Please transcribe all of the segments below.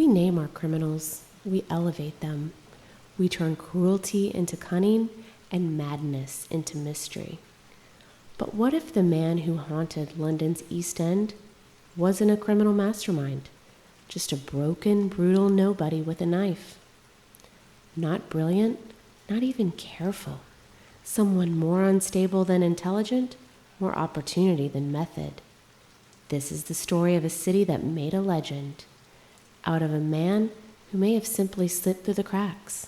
we name our criminals, we elevate them. We turn cruelty into cunning and madness into mystery. But what if the man who haunted London's East End wasn't a criminal mastermind, just a broken, brutal nobody with a knife? Not brilliant, not even careful. Someone more unstable than intelligent, more opportunity than method. This is the story of a city that made a legend, out of a man who may have simply slipped through the cracks.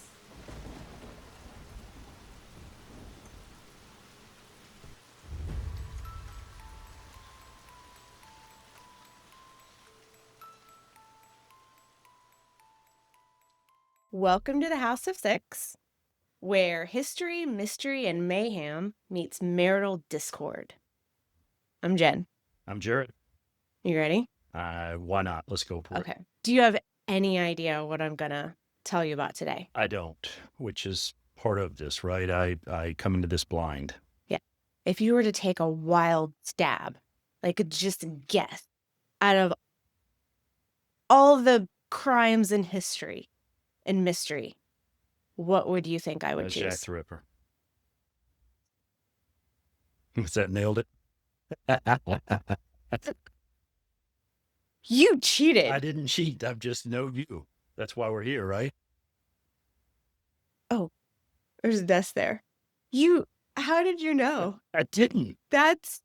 Welcome to the House of Six, where history, mystery, and mayhem meets marital discord. I'm Jen. I'm Jared. You ready? Why not? Let's go for it. Okay. Do you have any idea what I'm going to tell you about today? I don't, which is part of this, right? I come into this blind. Yeah. If you were to take a wild stab, like just guess, out of all the crimes in history and mystery, what would you think I would choose? Jack the Ripper. Was that nailed it? You cheated. I didn't cheat. I just know you. That's why we're here, right? Oh, there's a desk there. How did you know? I didn't. That's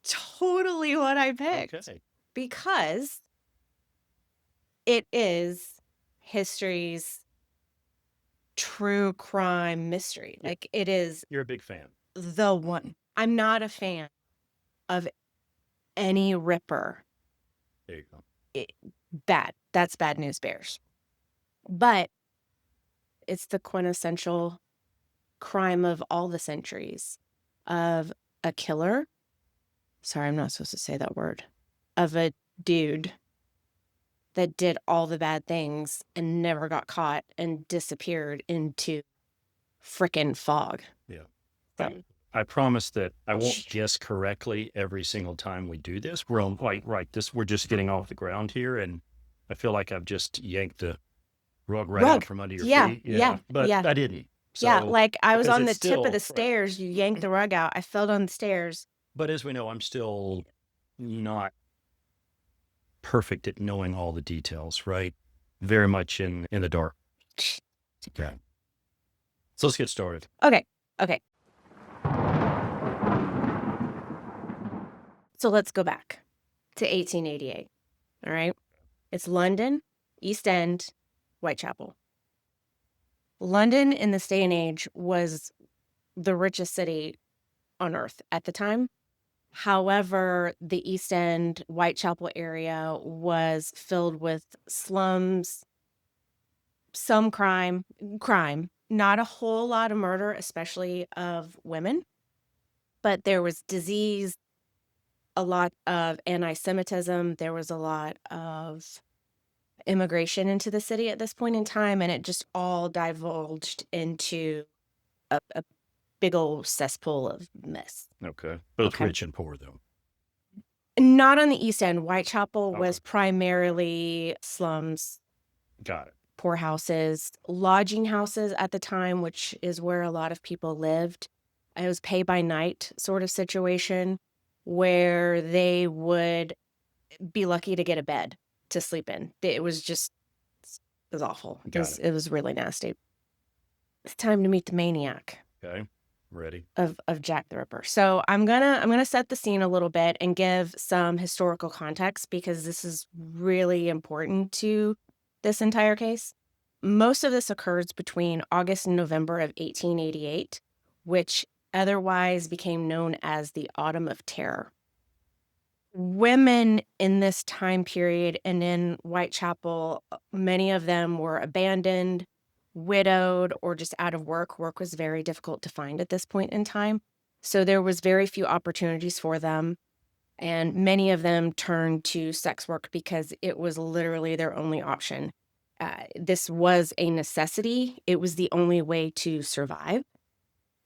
totally what I picked. Okay. Because it is history's true crime mystery. Yeah. Like, it is You're a big fan. the one. I'm not a fan of any Ripper. There you go. Bad. That's bad news bears. But it's the quintessential crime of all the centuries, of a killer. Sorry, I'm not supposed to say that word. Of a dude that did all the bad things and never got caught and disappeared into frickin' fog. Yeah. So, I promise that I won't guess correctly every single time we do this. We're on right. We're just getting off the ground here, and I feel like I've just yanked the rug out from under your feet. Yeah. But I didn't. So, yeah, like I was because on the it's tip still- of the right. stairs. You yanked the rug out. I fell down the stairs. But as we know, I'm still not perfect at knowing all the details, right? Very much in the dark. Okay. So let's get started. Okay. So let's go back to 1888. All right. It's London, East End, Whitechapel. London in this day and age was the richest city on earth at the time. However, the East End, Whitechapel area was filled with slums, some crime, not a whole lot of murder, especially of women, but there was disease, a lot of anti-Semitism. There was a lot of immigration into the city at this point in time, and it just all divulged into a big old cesspool of mess. Okay. Both rich and poor, though. Not on the East End. Whitechapel Okay. was primarily slums. Got it. Poor houses, lodging houses at the time, which is where a lot of people lived. It was pay by night sort of situation where they would be lucky to get a bed to sleep in. It was awful. It was really nasty. It's time to meet the maniac. Okay. Ready. Of Jack the Ripper. So I'm gonna set the scene a little bit and give some historical context because this is really important to this entire case. Most of this occurs between August and November of 1888, which otherwise became known as the Autumn of Terror. Women in this time period and in Whitechapel, many of them were abandoned, widowed, or just out of work. Work was very difficult to find at this point in time. So there was very few opportunities for them. And many of them turned to sex work because it was literally their only option. This was a necessity. It was the only way to survive.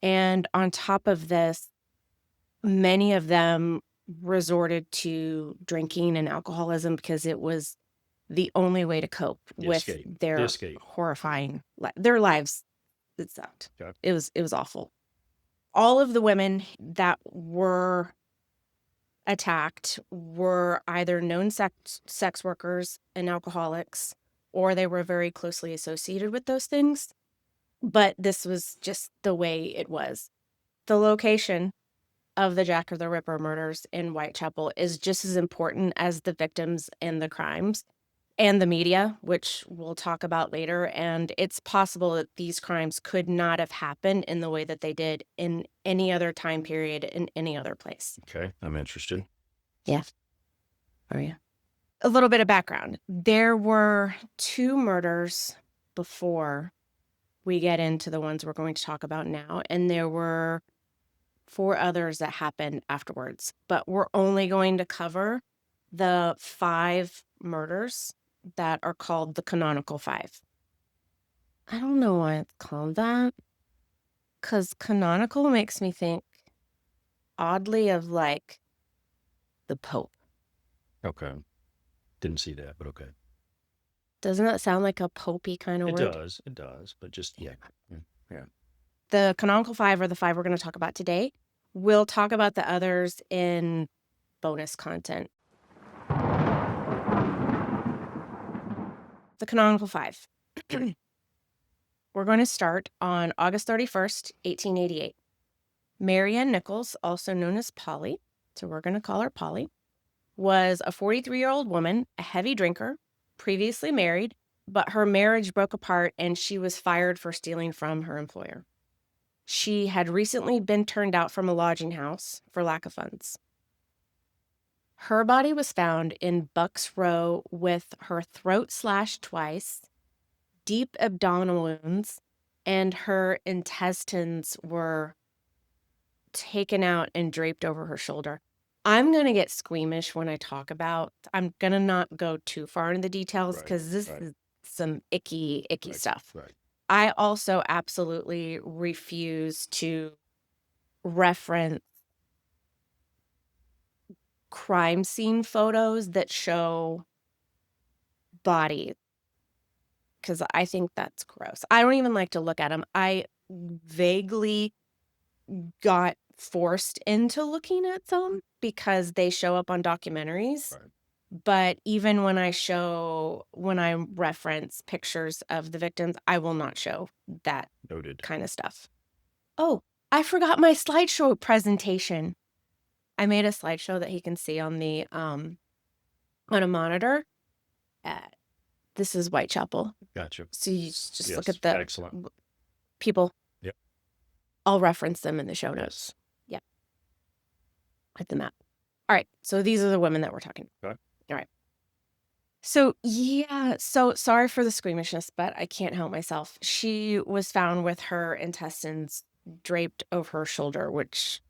And on top of this, many of them resorted to drinking and alcoholism because it was the only way to cope The with escape. their The escape. horrifying their lives. It sucked. Okay. It was awful. All of the women that were attacked were either known sex workers and alcoholics, or they were very closely associated with those things. But this was just the way it was. The location of the Jack the Ripper murders in Whitechapel is just as important as the victims and the crimes and the media, which we'll talk about later. And it's possible that these crimes could not have happened in the way that they did in any other time period in any other place. Okay, I'm interested. Yeah. Are you? A little bit of background. There were 2 murders before we get into the ones we're going to talk about now, and there were 4 others that happened afterwards. But we're only going to cover the 5 murders that are called the Canonical Five. I don't know why it's called that, because canonical makes me think oddly of like the Pope. Okay. Didn't see that, but okay. Doesn't that sound like a popey kind of It word? does, but just, yeah. The Canonical Five are the 5 we're going to talk about today. We'll talk about the others in bonus content. The Canonical Five. We're going to start on August 31st, 1888. Marianne Nichols, also known as Polly, so we're going to call her Polly, was a 43-year-old woman, a heavy drinker, previously married, but her marriage broke apart and she was fired for stealing from her employer. She had recently been turned out from a lodging house for lack of funds. Her body was found in Buck's Row with her throat slashed twice, deep abdominal wounds, and her intestines were taken out and draped over her shoulder. I'm going to get squeamish when I talk about, I'm going to not go too far into the details because this is some icky stuff. Right. I also absolutely refuse to reference crime scene photos that show bodies because I think that's gross. I don't even like to look at them. I vaguely got forced into looking at some because they show up on documentaries. Right. But even when I reference pictures of the victims, I will not show that Noted. kind of stuff. Oh, I forgot my slideshow presentation. I made a slideshow that he can see on the on a monitor. This is Whitechapel. Gotcha. So you just Yes, look at the excellent. people. Yep. I'll reference them in the show notes. Yep. At the map. All right. So these are the women that we're talking about. Okay. All right. So, yeah. So sorry for the squeamishness, but I can't help myself. She was found with her intestines draped over her shoulder, which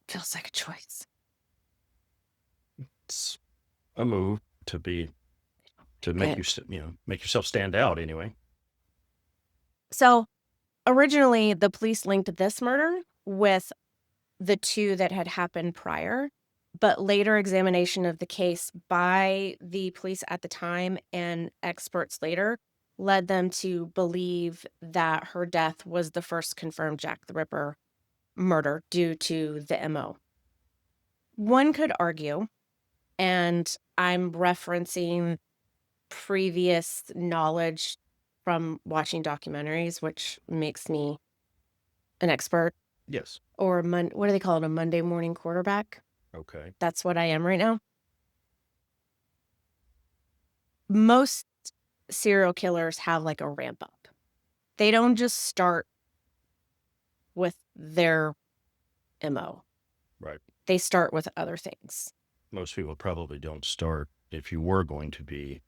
feels like a choice. It's a move to make make yourself stand out anyway. So originally, the police linked this murder with the 2 that had happened prior, but later examination of the case by the police at the time and experts later led them to believe that her death was the first confirmed Jack the Ripper murder due to the MO. One could argue, and I'm referencing previous knowledge from watching documentaries, which makes me an expert. Yes. Or what do they call it? A Monday morning quarterback. Okay. That's what I am right now. Most serial killers have like a ramp up. They don't just start with their MO. Right. They start with other things. Most people probably don't start, if you were going to be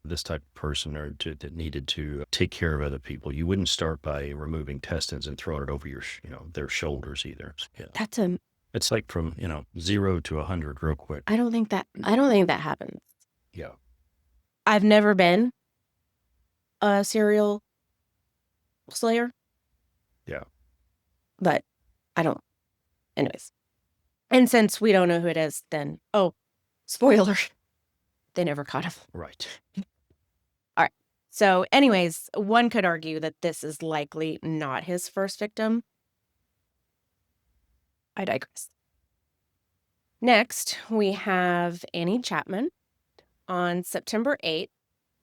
this type of person or that needed to take care of other people, you wouldn't start by removing intestines and throwing it over your, their shoulders either. Yeah. It's like from, 0 to 100 real quick. I don't think that happens. Yeah. I've never been a serial slayer. Yeah. But I don't. Anyways. And since we don't know who it is, then, spoiler. They never caught him. Right. All right. So anyways, one could argue that this is likely not his first victim. I digress. Next, we have Annie Chapman on September 8th,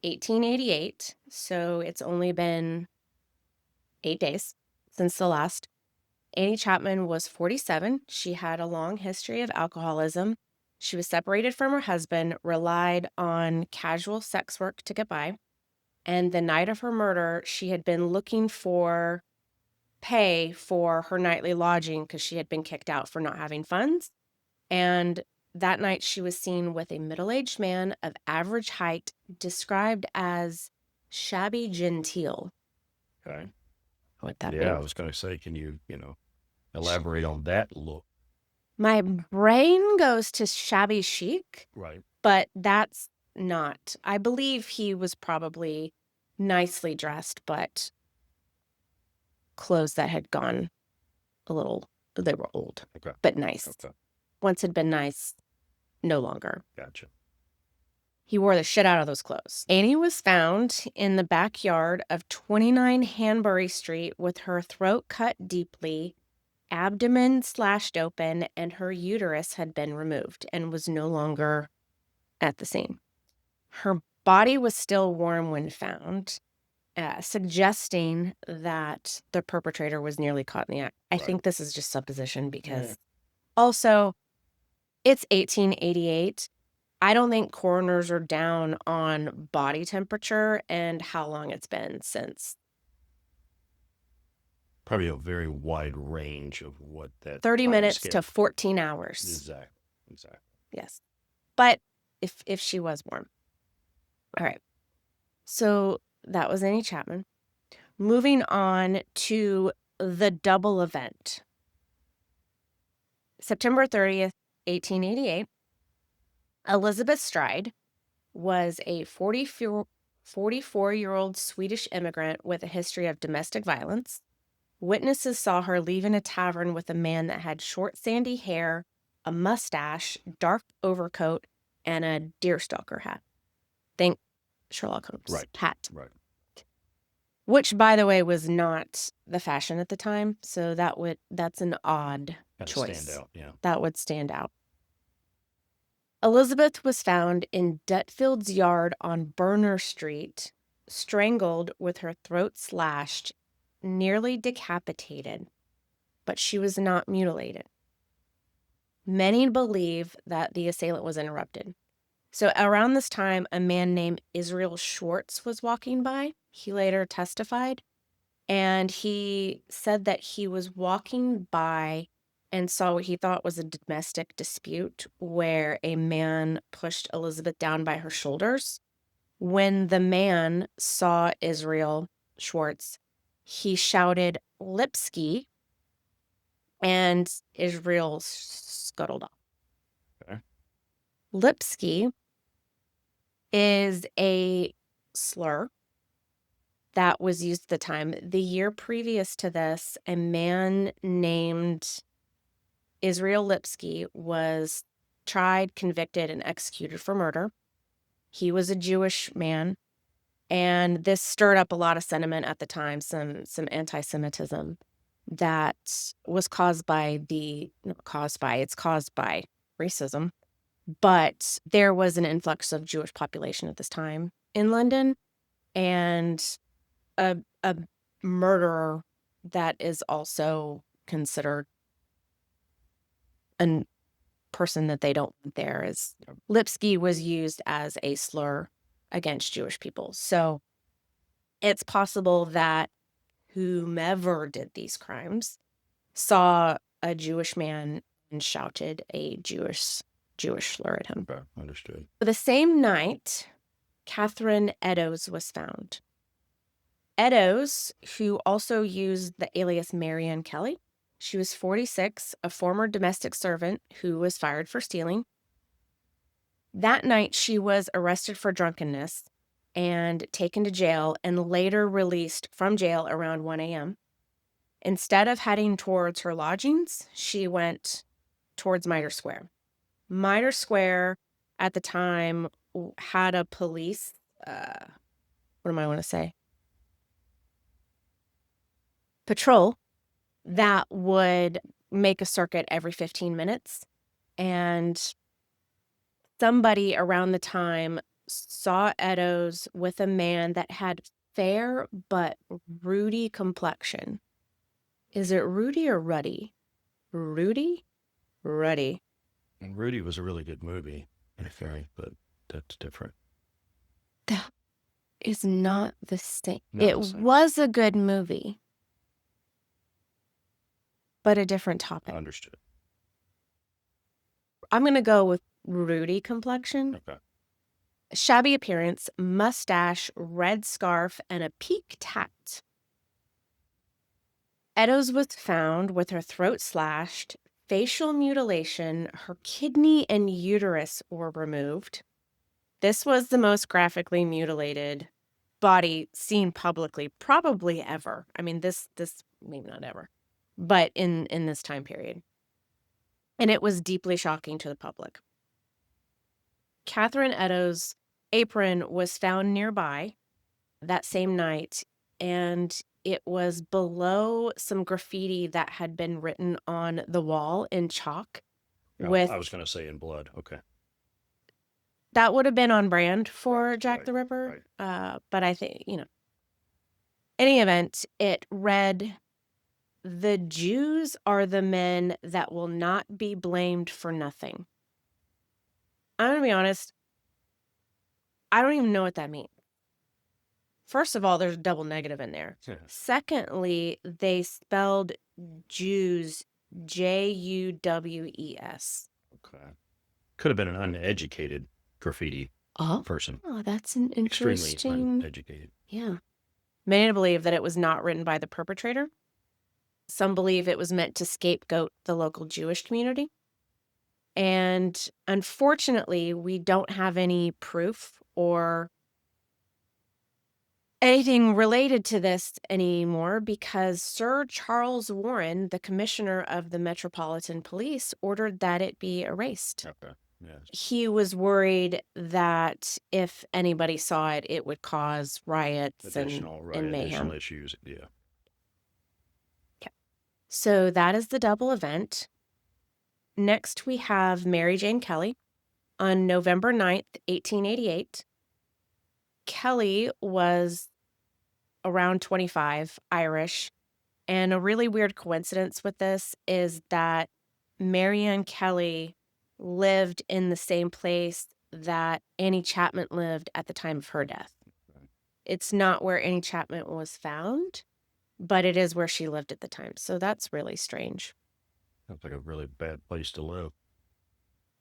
1888. So it's only been 8 days since the last. Annie Chapman was 47. She had a long history of alcoholism. She was separated from her husband, relied on casual sex work to get by. And the night of her murder, she had been looking for pay for her nightly lodging because she had been kicked out for not having funds. And that night, she was seen with a middle-aged man of average height, described as shabby genteel. Okay. What that Yeah, I means? was going to say, can you, elaborate on that look? My brain goes to shabby chic, Right. but that's not. I believe he was probably nicely dressed, but clothes that had gone a little, they were old, Okay. but nice. Okay. Once had been nice, no longer. Gotcha. He wore the shit out of those clothes. Annie was found in the backyard of 29 Hanbury Street with her throat cut deeply, abdomen slashed open, and her uterus had been removed and was no longer at the scene. Her body was still warm when found, suggesting that the perpetrator was nearly caught in the act. I think this is just supposition because also it's 1888. I don't think coroners are down on body temperature and how long it's been since. Probably a very wide range of what that 30 time minutes scale- to 14 hours. Exactly. Yes. But if she was warm. All right. So that was Annie Chapman. Moving on to the double event. September 30th, 1888. Elizabeth Stride was a 44-year-old Swedish immigrant with a history of domestic violence. Witnesses saw her leaving a tavern with a man that had short, sandy hair, a mustache, dark overcoat, and a deerstalker hat. Think Sherlock Holmes hat. Right. Which, by the way, was not the fashion at the time. So that's an odd choice. Stand out, yeah. That would stand out. Elizabeth was found in Dutfield's yard on Burner Street, strangled with her throat slashed, nearly decapitated, but she was not mutilated. Many believe that the assailant was interrupted. So around this time, a man named Israel Schwartz was walking by. He later testified, and he said that he was walking by and saw what he thought was a domestic dispute where a man pushed Elizabeth down by her shoulders. When the man saw Israel Schwartz, he shouted Lipsky, and Israel scuttled off. Okay. Lipsky is a slur that was used at the time. The year previous to this, a man named Israel Lipsky was tried, convicted, and executed for murder. He was a Jewish man, and this stirred up a lot of sentiment at the time, some anti-Semitism that was caused by it's caused by racism. But there was an influx of Jewish population at this time in London, and a murderer that is also considered a person that they don't want there is Lipsky was used as a slur against Jewish people. So it's possible that whomever did these crimes saw a Jewish man and shouted a Jewish slur at him. Okay, understood. The same night, Catherine Eddowes was found. Eddowes, who also used the alias Marianne Kelly, she was 46, a former domestic servant who was fired for stealing. That night, she was arrested for drunkenness and taken to jail and later released from jail around 1 a.m. Instead of heading towards her lodgings, she went towards Mitre Square. Mitre Square at the time had a police, what am I want to say? Patrol that would make a circuit every 15 minutes. And somebody around the time saw Eddowes with a man that had fair but ruddy complexion. Is it Rudy or Ruddy? Rudy? Ruddy. And Rudy was a really good movie, but that's different. That is not the same. Not It the same. was a good movie, but a different topic. Understood. I'm going to go with Rudy complexion. Okay. Shabby appearance, mustache, red scarf, and a peaked hat. Eddowes was found with her throat slashed, facial mutilation, her kidney and uterus were removed. This was the most graphically mutilated body seen publicly, probably ever. I mean, this maybe not ever, but in this time period. And it was deeply shocking to the public. Catherine Eddowes' apron was found nearby that same night, and it was below some graffiti that had been written on the wall in chalk. Oh, with I was going to say in blood. Okay. That would have been on brand for Jack right, the Ripper. right. But I think, any event, it read, "The Jews are the men that will not be blamed for nothing." I'm going to be honest, I don't even know what that means. First of all, there's a double negative in there. Yeah. Secondly, they spelled Jews Juwes. Okay. Could have been an uneducated graffiti person. Oh, that's an Extremely interesting. uneducated. Yeah. Many believe that it was not written by the perpetrator. Some believe it was meant to scapegoat the local Jewish community. And unfortunately, we don't have any proof or anything related to this anymore because Sir Charles Warren, the commissioner of the Metropolitan Police, ordered that it be erased. Okay. Yes. He was worried that if anybody saw it, it would cause riots and mayhem. Additional issues. Yeah. Okay. So that is the double event. Next, we have Mary Jane Kelly on November 9th, 1888. Kelly was around 25, Irish, and a really weird coincidence with this is that Marianne Kelly lived in the same place that Annie Chapman lived at the time of her death. Right. It's not where Annie Chapman was found, but it is where she lived at the time. So that's really strange. Sounds like a really bad place to live.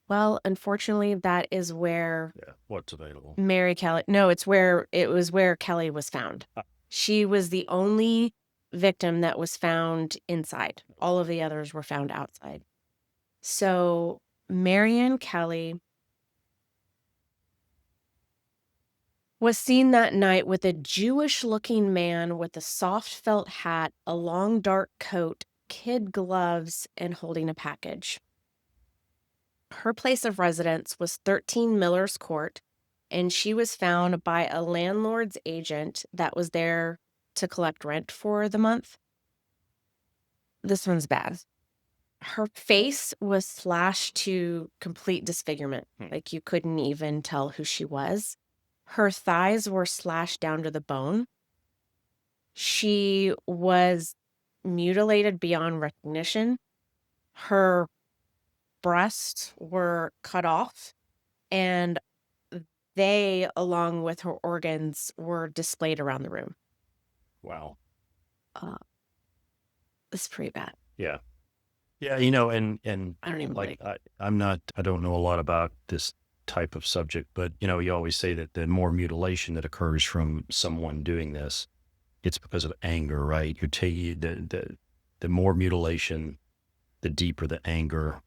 Well, unfortunately, that is where what's available. Mary Kelly. No, it was where Kelly was found. She was the only victim that was found inside. All of the others were found outside. So Marianne Kelly was seen that night with a Jewish-looking man with a soft felt hat, a long dark coat, kid gloves, and holding a package. Her place of residence was 13 Miller's Court, and she was found by a landlord's agent that was there to collect rent for the month. This one's bad. Her face was slashed to complete disfigurement. Like you couldn't even tell who she was. Her thighs were slashed down to the bone. She was mutilated beyond recognition. Her breasts were cut off, and they, along with her organs, were displayed around the room. Wow. It's pretty bad. Yeah. Yeah, and I don't even I don't know a lot about this type of subject, but you always say that the more mutilation that occurs from someone doing this, it's because of anger, right? You take the more mutilation, the deeper the anger.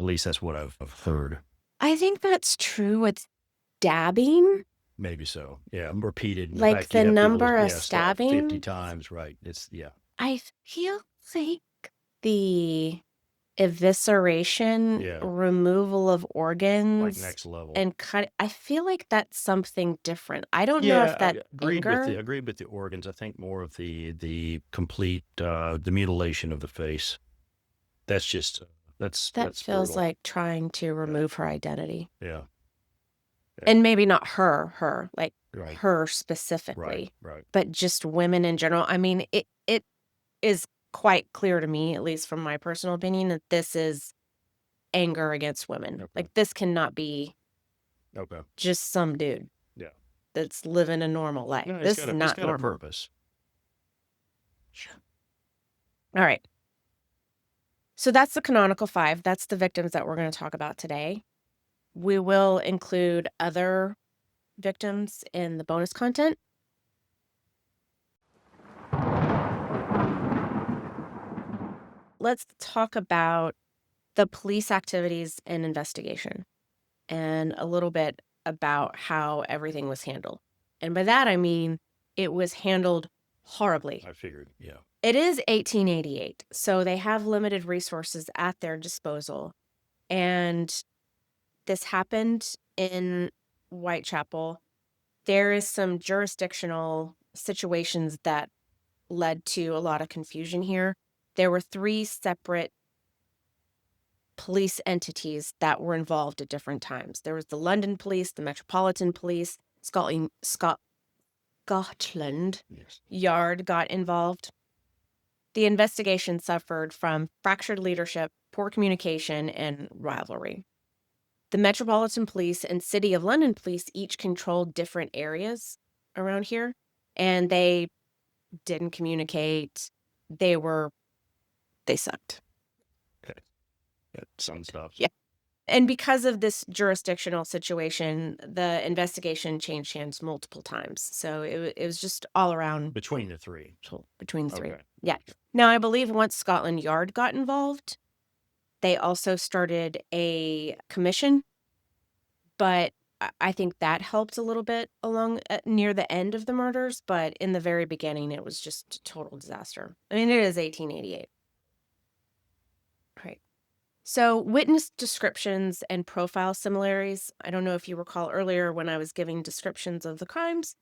At least that's what I've heard. I think that's true with stabbing. Maybe so. Yeah, repeated. Like the number of stabbing? 50 times, right? I feel like the evisceration, Yeah. removal of organs, Like next level. and cut. I feel like that's something different. I don't know if that's anger. Agreed with the organs. I think more of the complete the mutilation of the face. That's just that's feels brutal. like trying to remove her identity. Yeah. And maybe not her, like Right. her specifically, Right. but just women in general. I mean, it is quite clear to me, at least from my personal opinion, that this is anger against women. Okay. Like, this cannot be Okay. just some dude. Yeah. That's living a normal life. No, This is not it's got normal. a purpose. All right. So that's the Canonical Five. That's the victims that we're going to talk about today. We will include other victims in the bonus content. Let's talk about the police activities and investigation and a little bit about how everything was handled. And by that, I mean it was handled horribly. I figured, yeah. It is 1888, so they have limited resources at their disposal. And this happened in Whitechapel. There is some jurisdictional situations that led to a lot of confusion here. There were 3 separate police entities that were involved at different times. There was the London Police, the Metropolitan Police, Scotland Yes. Yard got involved. The investigation suffered from fractured leadership, poor communication, and rivalry. The Metropolitan Police and City of London Police each controlled different areas around here, and they didn't communicate. They sucked. Okay. That sounds tough. Yeah. And because of this jurisdictional situation, the investigation changed hands multiple times. So it was just all around Between the 3. between the 3. Okay. Yeah. Now, I believe once Scotland Yard got involved, they also started a commission, but I think that helped a little bit along near the end of the murders. But in the very beginning, it was just a total disaster. I mean, it is 1888. Right. So witness descriptions and profile similarities. I don't know if you recall earlier when I was giving descriptions of the crimes,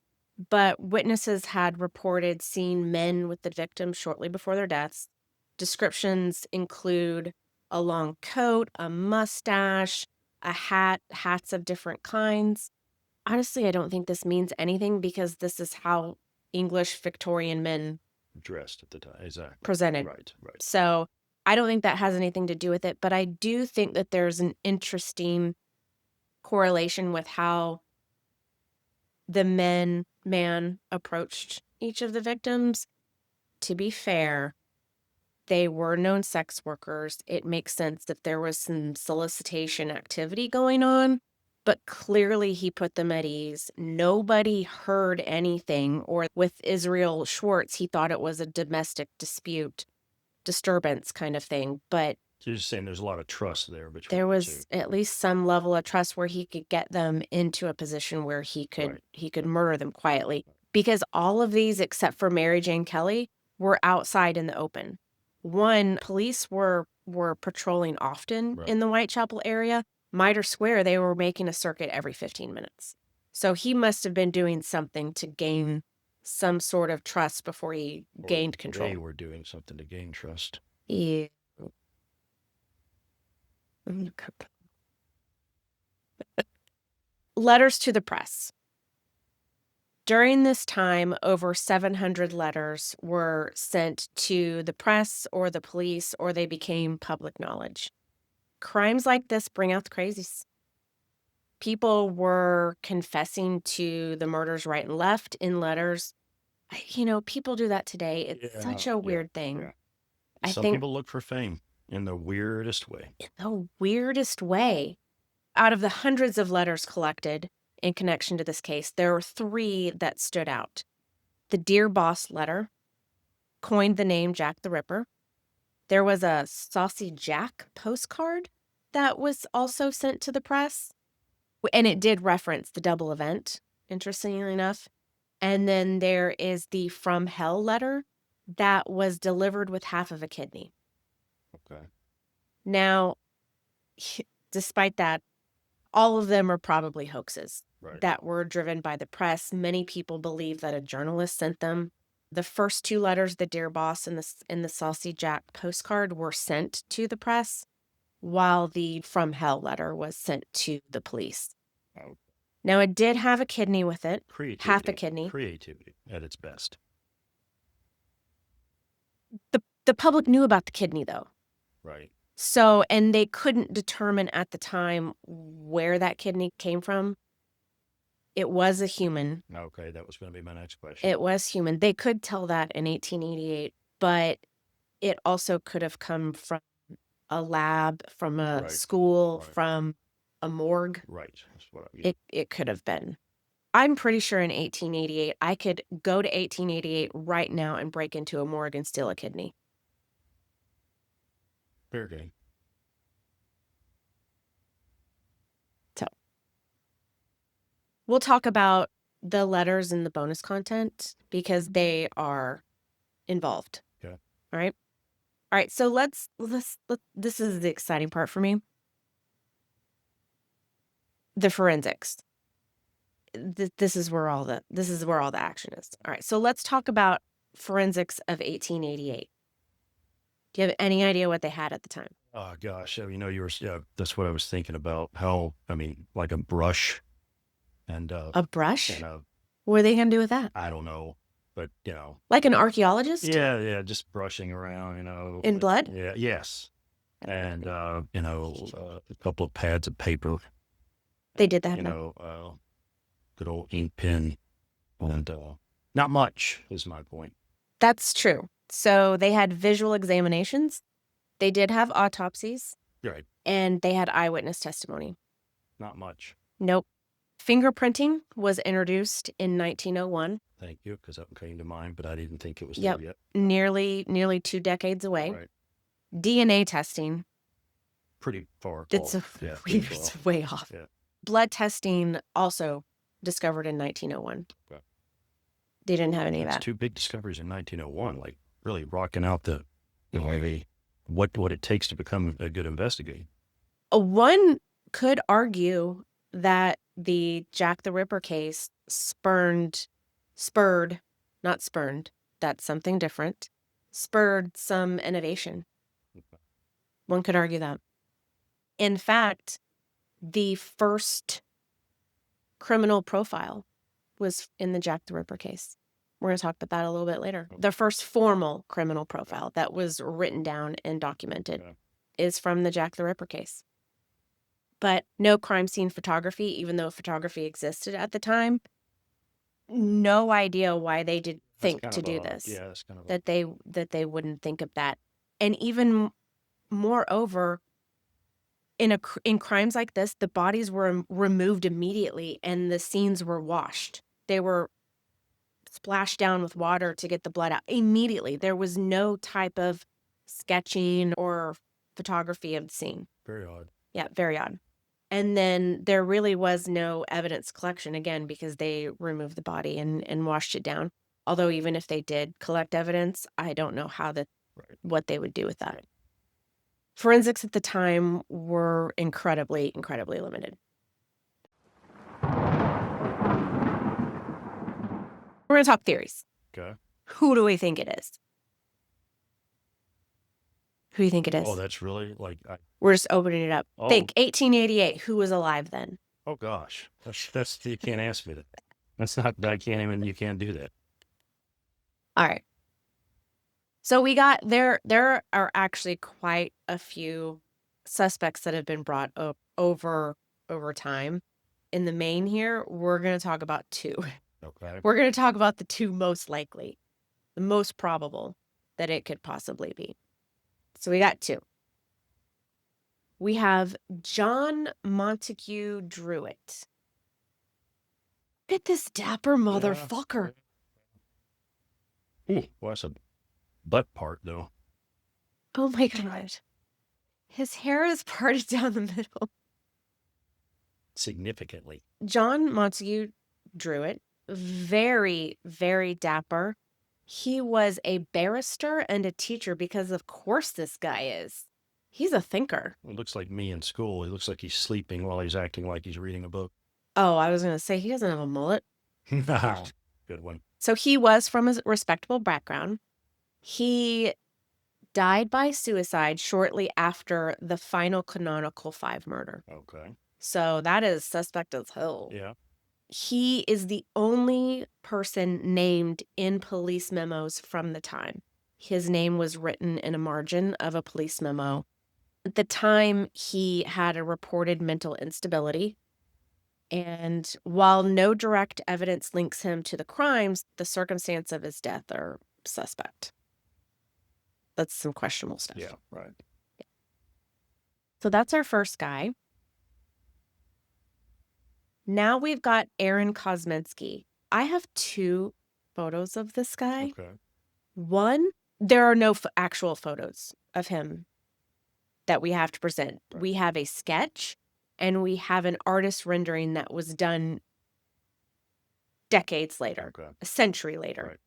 but witnesses had reported seeing men with the victim shortly before their deaths. Descriptions include a long coat, a mustache, a hat, hats of different kinds. Honestly, I don't think this means anything because this is how English Victorian men Dressed at the time. Exactly. presented. Right. So I don't think that has anything to do with it, but I do think that there's an interesting correlation with how the man approached each of the victims. To be fair, they were known sex workers. It makes sense that there was some solicitation activity going on, but clearly he put them at ease. Nobody heard anything, or with Israel Schwartz, he thought it was a domestic disturbance kind of thing, but So you're just saying there's a lot of trust there between there the was 2. at least some level of trust where he could get them into a position where he could murder them quietly, because all of these except for Mary Jane Kelly were outside in the open. One, police were patrolling often in the Whitechapel area. Mitre Square, they were making a circuit every 15 minutes. So he must have been doing something to gain some sort of trust before he gained control. They were doing something to gain trust. Yeah. Letters to the press. During this time, over 700 letters were sent to the press or the police, or they became public knowledge. Crimes like this bring out the crazies. People were confessing to the murders right and left in letters. People do that today. It's such a weird thing. Yeah. I Some think people look for fame in the weirdest way. in the weirdest way. Out of the hundreds of letters collected in connection to this case, there were 3 that stood out. The Dear Boss letter coined the name Jack the Ripper. There was a Saucy Jack postcard that was also sent to the press, and it did reference the double event, interestingly enough. And then there is the From Hell letter that was delivered with half of a kidney. Okay. Now, despite that, all of them are probably hoaxes Right. that were driven by the press. Many people believe that a journalist sent them. The first 2 letters, the Dear Boss and the Saucy Jack postcard, were sent to the press, while the From Hell letter was sent to the police. Oh, Now, it did have a kidney with it, creativity. half a kidney. Creativity at its best. The public knew about the kidney, though. Right. So, and they couldn't determine at the time where that kidney came from. It was a human. Okay, that was going to be my next question. It was human. They could tell that in 1888, but it also could have come from a lab, from a Right. school, Right. from a morgue. Right. That's what I It could have been. I'm pretty sure in 1888, I could go to 1888 right now and break into a morgue and steal a kidney. Fair game. We'll talk about the letters and the bonus content because they are involved. Okay. All right. All right. So let's this is the exciting part for me. The forensics. This is where all the action is. All right. So let's talk about forensics of 1888. Do you have any idea what they had at the time? Oh gosh, that's what I was thinking about. How, like a brush and A brush? and What are they going to do with that? I don't know, but Like an archaeologist? yeah, just brushing around, In blood? Yeah, yes, and a couple of pads of paper, They did that. good old ink pen, and not much is my point. That's true. So they had visual examinations. They did have autopsies. Right, And they had eyewitness testimony. not much. Nope. Fingerprinting was introduced in 1901, Thank you, because that came to mind, but I didn't think it was Yep. there yet. nearly 2 decades away. Right, DNA testing, pretty far it's off. Yeah, pretty far it's off. way off. Yeah. Blood testing also discovered in 1901. Okay. They didn't have any of That's that. 2 big discoveries in 1901, like really rocking out the what it takes to become a good investigator. One could argue that the Jack the Ripper case spurred, not spurned, that's something different, spurred some innovation. Okay. One could argue that. In fact, the first criminal profile was in the Jack the Ripper case. We're going to talk about that a little bit later. Okay. The first formal criminal profile that was written down and documented Okay. is from the Jack the Ripper case. But no crime scene photography, even though photography existed at the time. No idea why they did That's think kind to of do a- this. Yeah, that's kind of That they wouldn't think of that. And even moreover, in crimes like this, the bodies were removed immediately and the scenes were washed. They were splashed down with water to get the blood out immediately. There was no type of sketching or photography of the scene. very odd. Yeah, very odd. And then there really was no evidence collection, again, because they removed the body and washed it down. Although even if they did collect evidence, I don't know Right. what they would do with that. Forensics at the time were incredibly, incredibly limited. We're going to talk theories. Okay. Who do we think it is? Who do you think it is? Oh, that's really We're just opening it up. Oh. Think 1888. Who was alive then? oh gosh, that's you can't ask me that. That's not. You can't do that. All right. So we got there are actually quite a few suspects that have been brought up over time. In the main here, we're going to talk about 2. Okay. We're going to talk about the 2 most likely, the most probable that it could possibly be. So we got 2. We have John Montague Druitt. Look at this dapper motherfucker. Ooh, well, that's a butt part though. Oh my God. His hair is parted down the middle. Significantly. John Montague Druitt, very, very dapper. He was a barrister and a teacher because, of course, this guy is. He's a thinker. It looks like me in school. He looks like he's sleeping while he's acting like he's reading a book. Oh, I was going to say he doesn't have a mullet. Good one. So he was from a respectable background. He died by suicide shortly after the final Canonical Five murder. Okay. So that is suspect as hell. Yeah. He is the only person named in police memos from the time. His name was written in a margin of a police memo. At the time, he had a reported mental instability. And while no direct evidence links him to the crimes, the circumstance of his death are suspect. That's some questionable stuff. Yeah, right. So that's our first guy. Now we've got Aaron Kosminski. I have 2 photos of this guy. Okay. One, there are no actual photos of him that we have to present. Right. We have a sketch and we have an artist rendering that was done decades later, Okay. a century later. Right.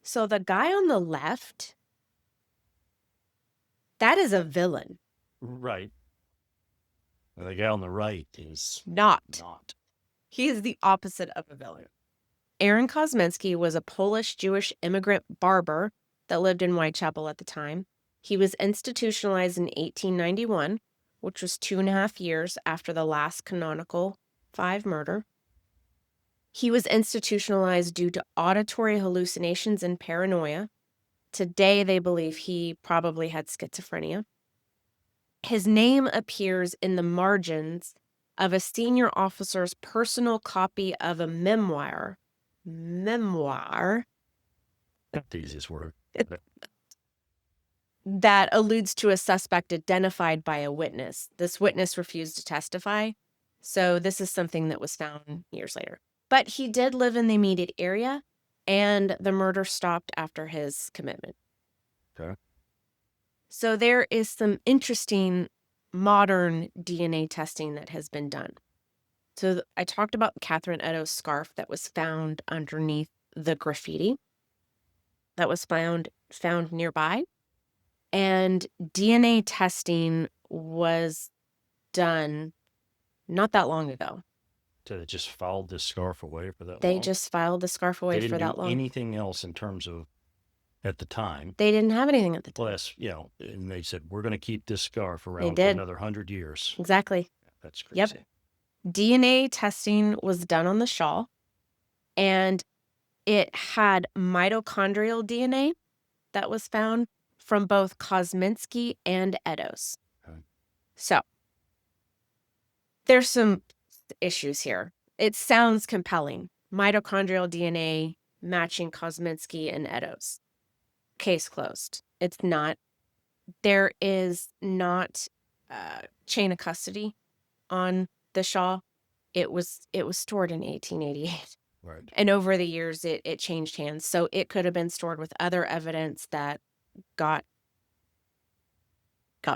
So the guy on the left, that is a villain. Right. And the guy on the right is Not. not. He is the opposite of a villain. Aaron Kosminski was a Polish-Jewish immigrant barber that lived in Whitechapel at the time. He was institutionalized in 1891, which was 2.5 years after the last Canonical Five murder. He was institutionalized due to auditory hallucinations and paranoia. Today, they believe he probably had schizophrenia. His name appears in the margins of a senior officer's personal copy of a memoir. Not the easiest word. That alludes to a suspect identified by a witness. This witness refused to testify, so this is something that was found years later. But he did live in the immediate area, and the murder stopped after his commitment. Okay. So there is some interesting modern DNA testing that has been done. So I talked about Catherine Eddowes' scarf that was found underneath the graffiti that was found nearby. And DNA testing was done not that long ago. So they just filed this scarf away for that long? They just filed the scarf away They for didn't that do long. anything else in terms of at the time. They didn't have anything at the time. Well, that's, and they said, we're going to keep this scarf around for did. another 100 years. Exactly. That's crazy. Yep. DNA testing was done on the shawl, and it had mitochondrial DNA that was found from both Kosminski and Eddowes. Okay. So there's some issues here. It sounds compelling. Mitochondrial DNA matching Kosminski and Eddowes. Case closed. It's not. There is not chain of custody on the shawl. It was stored in 1888. Right. And over the years, it changed hands. So it could have been stored with other evidence that got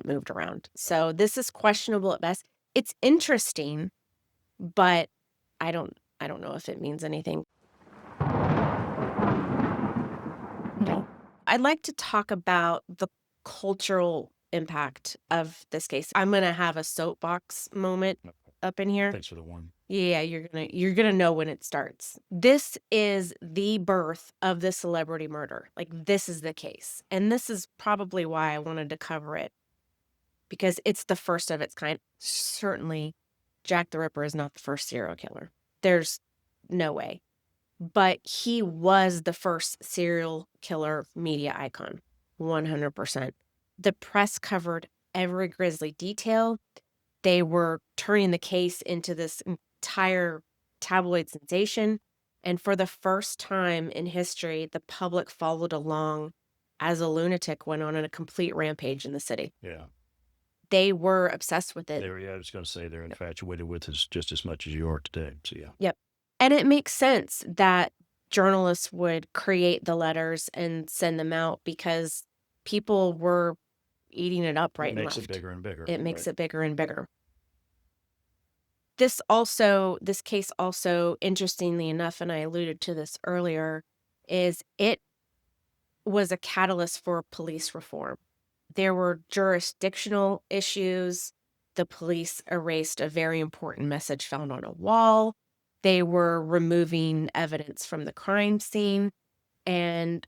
moved around. So this is questionable at best. It's interesting, but I don't know if it means anything. I'd like to talk about the cultural impact of this case. I'm going to have a soapbox moment up in here. Thanks for the warning. Yeah, you're gonna know when it starts. This is the birth of the celebrity murder. Like, this is the case. And this is probably why I wanted to cover it, because it's the first of its kind. Certainly, Jack the Ripper is not the first serial killer. There's no way. But he was the first serial killer media icon, 100%. The press covered every grisly detail. They were turning the case into this entire tabloid sensation. And for the first time in history, the public followed along as a lunatic went on a complete rampage in the city. Yeah. They were obsessed with it. I was going to say they're infatuated with it just as much as you are today. So, yeah. Yep. And it makes sense that journalists would create the letters and send them out because people were eating it up right and left. It makes it bigger and bigger. It makes it bigger and bigger. This case also, interestingly enough, and I alluded to this earlier, is it was a catalyst for police reform. There were jurisdictional issues. The police erased a very important message found on a wall. They were removing evidence from the crime scene. And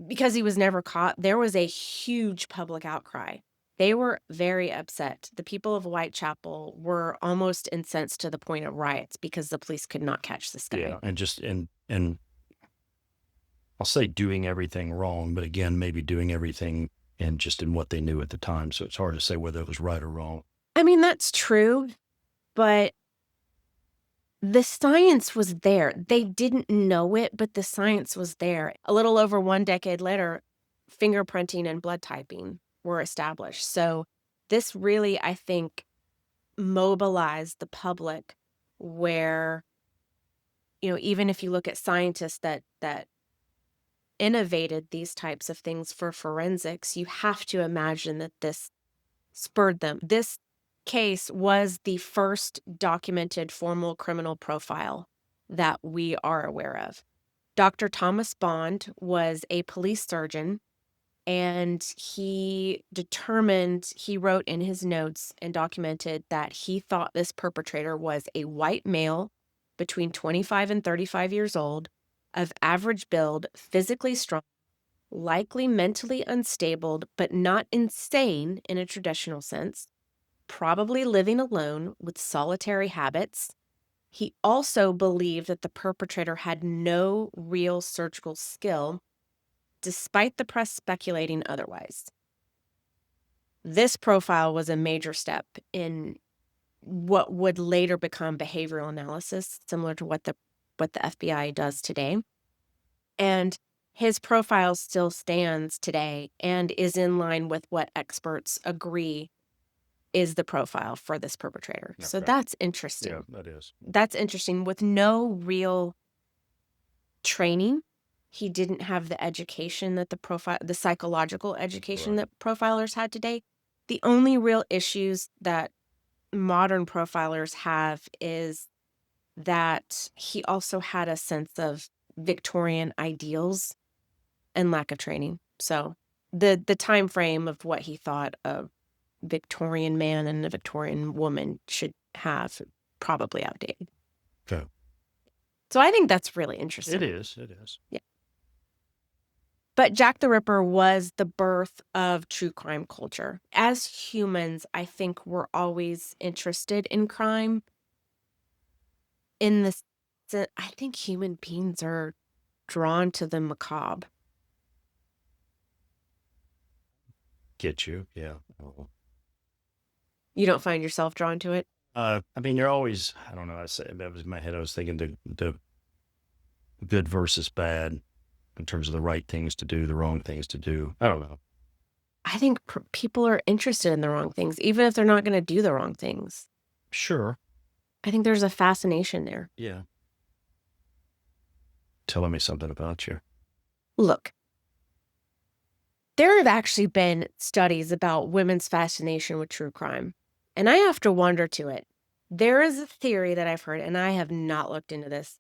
because he was never caught, there was a huge public outcry. They were very upset. The people of Whitechapel were almost incensed to the point of riots because the police could not catch this guy. Yeah, and I'll say doing everything wrong, but again, maybe doing everything and just in what they knew at the time. So it's hard to say whether it was right or wrong. I mean, that's true, but the science was there. They didn't know it, but the science was there. A little over 1 decade later, fingerprinting and blood typing were established. So this really, I think, mobilized the public where, even if you look at scientists that innovated these types of things for forensics, you have to imagine that this spurred them. This case was the first documented formal criminal profile that we are aware of. Dr. Thomas Bond was a police surgeon, and he wrote in his notes and documented that he thought this perpetrator was a white male between 25 and 35 years old, of average build, physically strong, likely mentally unstable, but not insane in a traditional sense, probably living alone with solitary habits. He also believed that the perpetrator had no real surgical skill, despite the press speculating otherwise. This profile was a major step in what would later become behavioral analysis, similar to what the FBI does today. And his profile still stands today and is in line with what experts agree is the profile for this perpetrator. Okay. So that's interesting. Yeah, that is. That's interesting. With no real training, he didn't have the education that the psychological education Right. that profilers had today. The only real issues that modern profilers have is that he also had a sense of Victorian ideals and lack of training. So the time frame of what he thought a Victorian man and a Victorian woman should have probably outdated. Okay. So I think that's really interesting. It is. Yeah. But Jack the Ripper was the birth of true crime culture. As humans, I think we're always interested in crime. I think human beings are drawn to the macabre. Get you. Yeah. Oh. You don't find yourself drawn to it? I mean, you're always, I don't know, that was in my head. I was thinking the good versus bad in terms of the right things to do, the wrong things to do. I don't know. I think people are interested in the wrong things, even if they're not going to do the wrong things. Sure. I think there's a fascination there. Yeah. Telling me something about you. Look, there have actually been studies about women's fascination with true crime, and I have to wonder to it. There is a theory that I've heard, and I have not looked into this.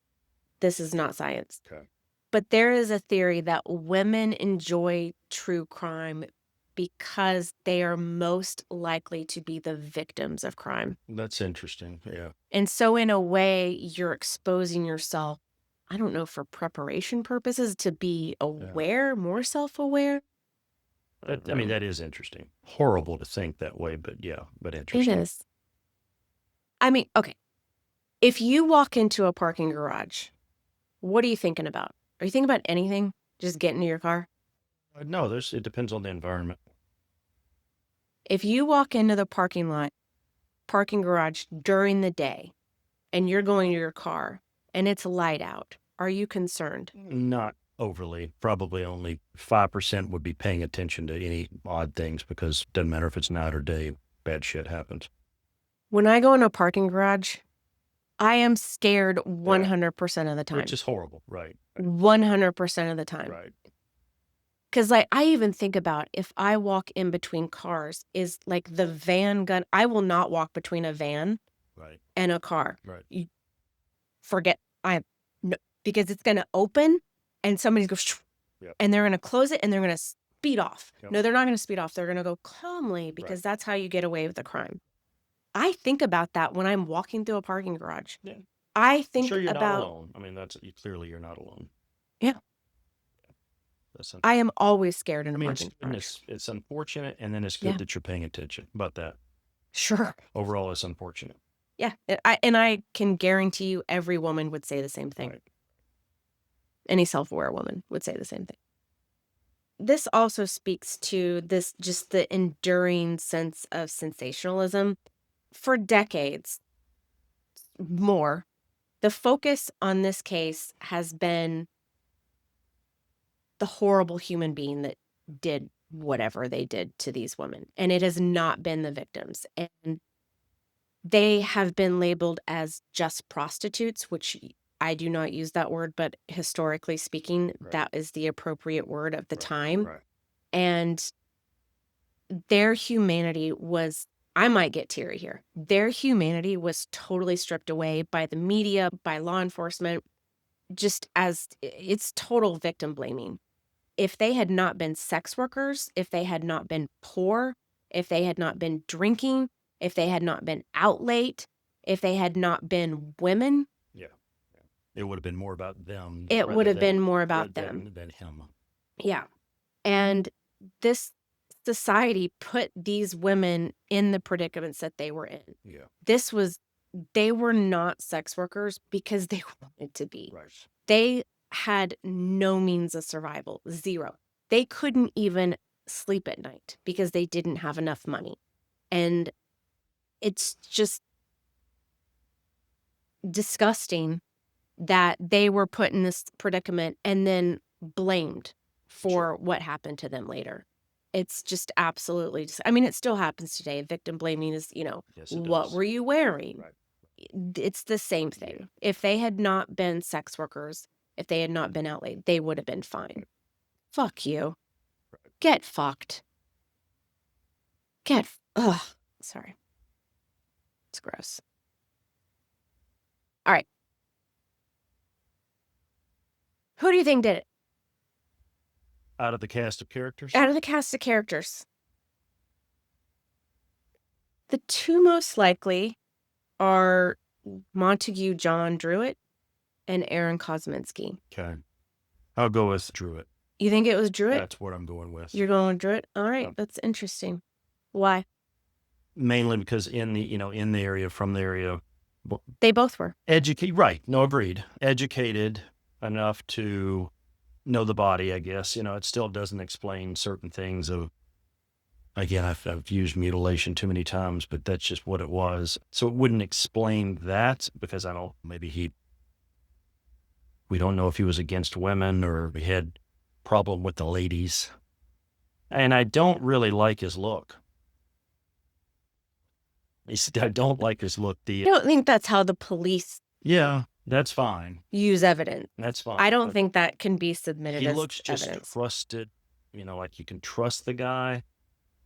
This is not science. Okay. But there is a theory that women enjoy true crime because they are most likely to be the victims of crime. That's interesting. Yeah. And so in a way, you're exposing yourself, I don't know, for preparation purposes, to be aware, more self-aware. I mean, that is interesting. Horrible to think that way, but yeah, but interesting. It is. I mean, okay. If you walk into a parking garage, what are you thinking about? Are you thinking about anything? Just get into your car? No, it depends on the environment. If you walk into the parking garage during the day, and you're going to your car, and it's light out, are you concerned? Not overly. Probably only 5% would be paying attention to any odd things because it doesn't matter if it's night or day, bad shit happens. When I go in a parking garage, I am scared 100% of the time. Which is horrible, right? 100% of the time. Right. Because I even think about if I walk in between cars, is like the van gun. I will not walk between a van and a car. Right. Forget, no, because it's going to open and somebody's going to, and they're going to close it and they're going to speed off. Yep. No, they're not going to speed off. They're going to go calmly because that's how you get away with the crime. I think about that when I'm walking through a parking garage. Yeah. I think sure you're about. not alone. I mean, clearly you're not alone. Yeah. I am always scared in a parking garage. It's unfortunate, and then it's good that you're paying attention about that. Sure. Overall, it's unfortunate. Yeah. I can guarantee you every woman would say the same thing. Right. Any self-aware woman would say the same thing. This also speaks to just the enduring sense of sensationalism. For decades, more, the focus on this case has been the horrible human being that did whatever they did to these women. And it has not been the victims. And they have been labeled as just prostitutes, which I do not use that word, but historically speaking, that is the appropriate word of the time. Right. And their humanity was, I might get teary here, their humanity was totally stripped away by the media, by law enforcement, just as it's total victim blaming. If they had not been sex workers, if they had not been poor, if they had not been drinking, if they had not been out late, if they had not been women. Yeah. It would have been more about them. It would have been more about them than him. Yeah. And this society put these women in the predicaments that they were in. Yeah. They were not sex workers because they wanted to be. Right. They had no means of survival, zero. They couldn't even sleep at night because they didn't have enough money. And it's just disgusting that they were put in this predicament and then blamed for what happened to them later. It's just absolutely, I mean, it still happens today. Victim blaming is, Yes, it what does. were you wearing? Right. It's the same thing. Yeah. If they had not been sex workers, if they had not been out late, they would have been fine. Fuck you. Right. Get fucked. Sorry. It's gross. All right. Who do you think did it? Out of the cast of characters? Out of the cast of characters. The two most likely are Montague John Druitt and Aaron Kosminski. Okay. I'll go with Druitt. You think it was Druitt? That's what I'm going with. You're going with Druitt? All right. That's interesting. Why? Mainly because in the area, from the area. They both were. Right. No, agreed. Educated enough to know the body, I guess. It still doesn't explain certain things of, again, I've used mutilation too many times, but that's just what it was. So it wouldn't explain that because we don't know if he was against women or he had problem with the ladies. And I don't really like his look. I don't like his look. I don't think that's how the police that's fine. use evidence. That's fine. I don't think that can be submitted as evidence. He looks just trusted, like you can trust the guy,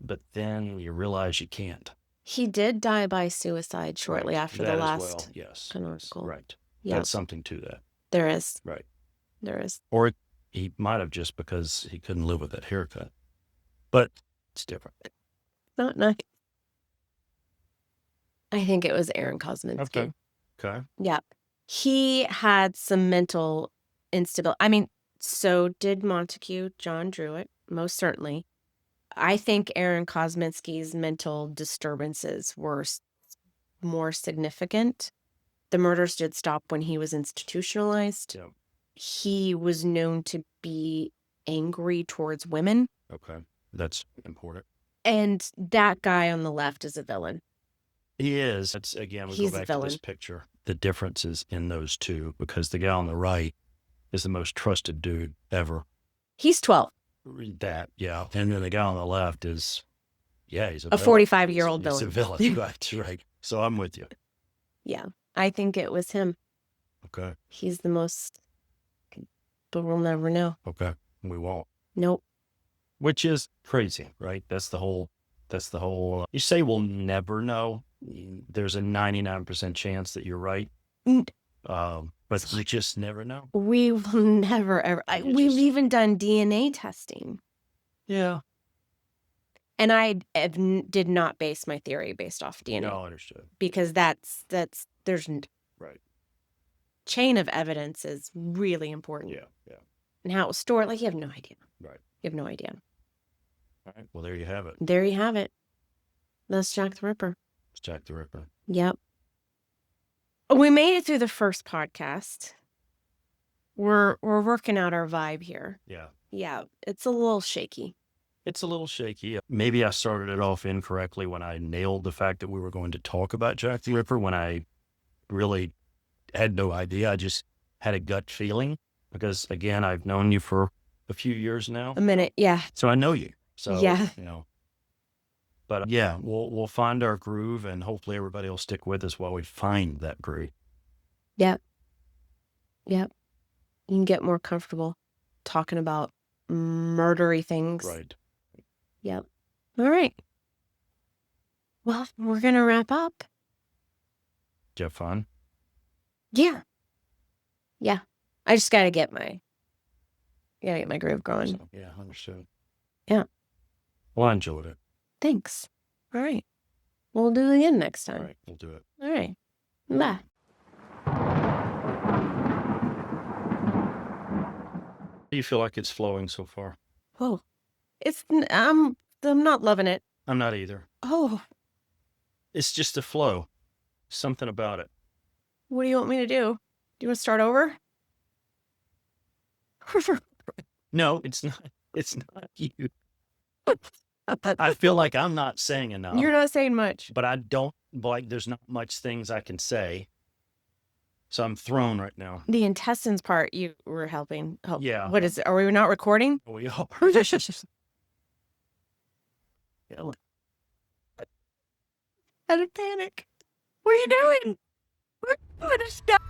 but then you realize you can't. He did die by suicide shortly after the last canonical. Right. Yeah. That's something to that. There is. Right. There is. Or he might have just because he couldn't live with that haircut. But it's different. Not nice. I think it was Aaron Kosminski. Okay. Yeah. He had some mental instability. I mean, so did Montague John Druitt, most certainly. I think Aaron Kosminski's mental disturbances were more significant. The murders did stop when he was institutionalized. Yeah. He was known to be angry towards women. Okay. That's important. And that guy on the left is a villain. He is. That's, again, we He's go back to this picture. The differences in those two, because the guy on the right is the most trusted dude ever. He's 12. That, yeah. And then the guy on the left is, he's a 45-year-old villain. He's a villain, right. So I'm with you. Yeah, I think it was him. Okay. He's the most, but we'll never know. Okay. We won't. Nope. Which is crazy, right? That's the whole, you say we'll never know. There's a 99% chance that you're right. But we just never know. We will never, ever. We've even done DNA testing. Yeah. And I did not base my theory based off DNA. No, understood. Because there's Right. chain of evidence is really important. Yeah. Yeah. And how it was stored, like, you have no idea. Right. You have no idea. All right. Well, there you have it. There you have it. That's Jack the Ripper. It's Jack the Ripper. Yep. We made it through the first podcast. We're working out our vibe here. Yeah. Yeah, it's a little shaky. It's a little shaky. Maybe I started it off incorrectly when I nailed the fact that we were going to talk about Jack the Ripper when I really had no idea. I just had a gut feeling because, again, I've known you for a few years now. A minute, yeah. So I know you. So, Yeah. you know. But yeah, we'll find our groove and hopefully everybody will stick with us while we find that groove. Yep. Yep. You can get more comfortable talking about murdery things. Right. Yep. All right. Well, we're going to wrap up. Did you have fun? Yeah. Yeah. I just got to get my groove going. So, yeah, understood. Yeah. Well, I enjoyed it. Thanks. All right. We'll do it again next time. All right, we'll do it. All right. Bye. Do you feel like it's flowing so far? Oh, I'm not loving it. I'm not either. Oh, It's just a flow. Something about it. what do you want me to do? Do you want to start over? No, it's not. It's not you. I feel like I'm not saying enough. You're not saying much. But I don't, like, there's not much things I can say. So I'm thrown right now. The intestines part, you were helping. Help. Yeah. What is it? Are we not recording? We are. Yeah, look. Out of panic. What are you doing? We're doing a stop.